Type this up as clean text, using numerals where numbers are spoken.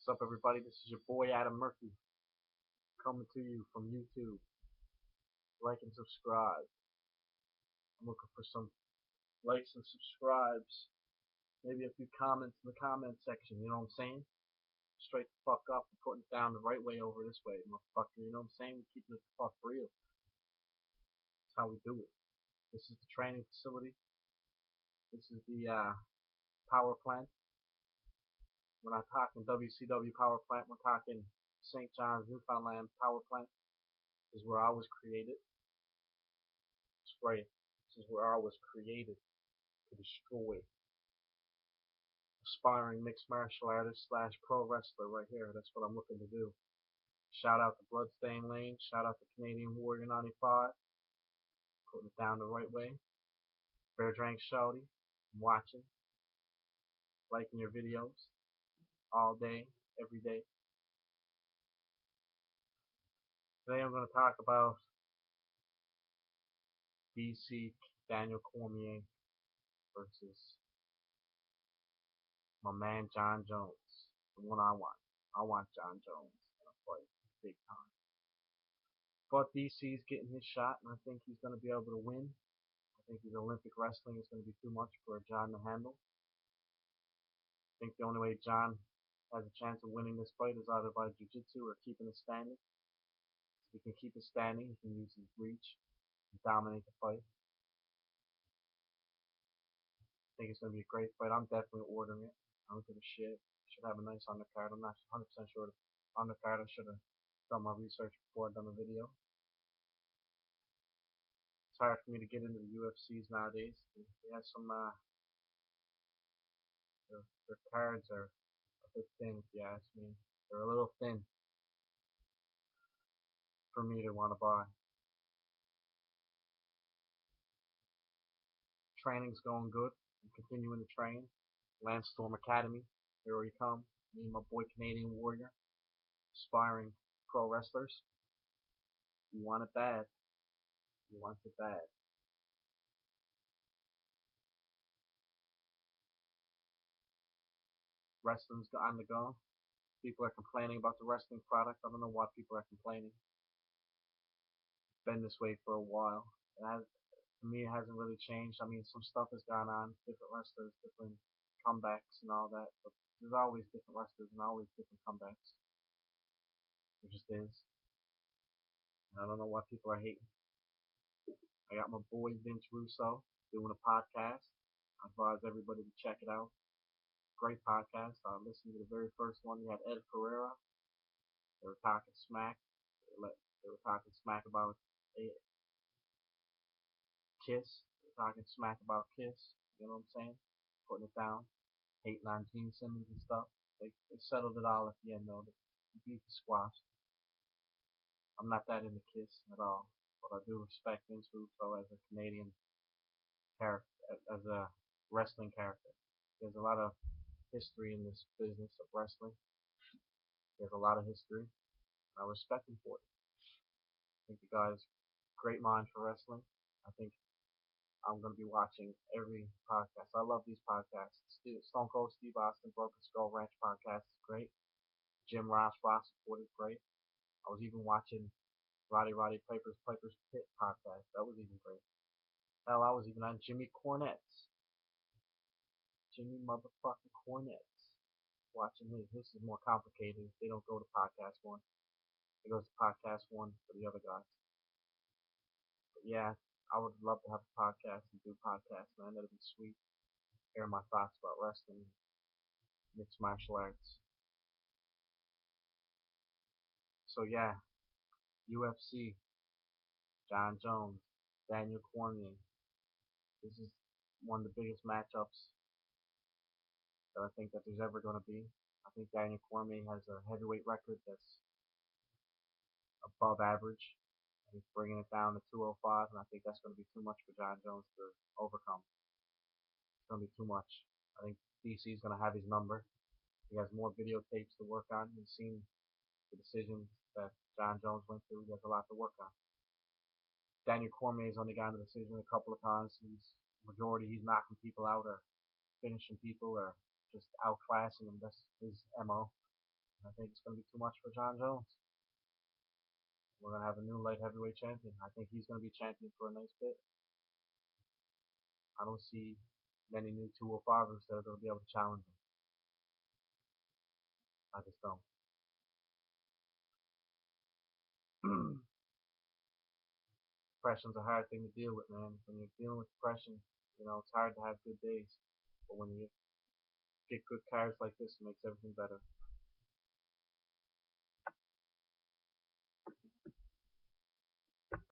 What's up, everybody? This is your boy Adam Murphy coming to you from YouTube. Like and subscribe. I'm looking for some likes and subscribes. Maybe a few comments in the comment section. You know what I'm saying? Straight the fuck up and putting it down the right way over this way, motherfucker. You know what I'm saying? We're keeping it the fuck real. That's how we do it. This is the training facility. This is the power plant. We're not talking WCW power plant. We're talking St. John's, Newfoundland power plant. This is where I was created. It's great. This is where I was created to destroy. Aspiring mixed martial artist slash pro wrestler right here. That's what I'm looking to do. Shout out to Bloodstain Lane. Shout out to Canadian Warrior 95. Putting it down the right way. Bear Drank Shouty. I'm watching. Liking your videos. All day. Every day. Today I'm going to talk about DC Daniel Cormier versus my man John Jones. The one I want. I want John Jones in a fight. Big time. But DC's getting his shot, and I think he's going to be able to win. I think his Olympic wrestling is going to be too much for John to handle. I think the only way John has a chance of winning this fight is either by jiu-jitsu or keeping it standing. If he can keep it standing, he can use his reach and dominate the fight. I think it's going to be a great fight. I'm definitely ordering it. I don't give a shit. Should have a nice undercard. I'm not 100% sure the undercard. I should have done my research before I done the video. It's hard for me to get into the UFCs nowadays. They have some their cards are a bit thin, if you ask me. They're a little thin for me to want to buy. Training's going good. I'm continuing to train. Landstorm Academy, here we come. Me and my boy Canadian Warrior, aspiring pro wrestlers. You want it bad. You want it bad. Wrestling's on the go. People are complaining about the wrestling product. I don't know why people are complaining. It's been this way for a while. To me, it hasn't really changed. I mean, some stuff has gone on. Different wrestlers, different comebacks and all that. But there's always different wrestlers and always different comebacks. It just is. I don't know why people are hating. I got my boy Vince Russo doing a podcast. I advise everybody to check it out. Great podcast. I listened to the very first one. You had Ed Pereira. They were talking smack. They were talking smack about Kiss. They were talking smack about Kiss. You know what I'm saying? Putting it down. Hating on Gene Simmons and stuff. They settled it all at the end though. The beef is squashed. I'm not that into Kiss at all. But I do respect Vince Russo as a Canadian character, as a wrestling character. There's a lot of history in this business of wrestling. There's a lot of history. I respect him for it. I think the guy's great mind for wrestling. I think I'm going to be watching every podcast. I love these podcasts. Stone Cold Steve Austin, Broken Skull Ranch podcast is great. Jim Ross Report is great. I was even watching Roddy Piper's Pit podcast. That was even great. Hell, I was even on Jimmy motherfucking Cornette's. Watching his. This is more complicated. They don't go to podcast one. It goes to podcast one for the other guys. But yeah, I would love to have a podcast and do podcasts, man. That'd be sweet. Hear my thoughts about wrestling, mixed martial arts. So yeah, UFC, John Jones, Daniel Cormier. This is one of the biggest matchups that I think that there's ever going to be. I think Daniel Cormier has a heavyweight record that's above average. He's bringing it down to 205, and I think that's going to be too much for John Jones to overcome. It's going to be too much. I think DC's going to have his number. He has more videotapes to work on. He's seen the decisions that John Jones went through. He has a lot to work on. Daniel Cormier's only gotten a decision a couple of times. He's knocking people out or finishing people or just outclassing them. That's his MO. I think it's going to be too much for John Jones. We're going to have a new light heavyweight champion. I think he's going to be champion for a nice bit. I don't see many new 205ers that are going to be able to challenge him. I just don't. Depression's a hard thing to deal with, man. When you're dealing with depression, it's hard to have good days. But when you get good cards like this, it makes everything better.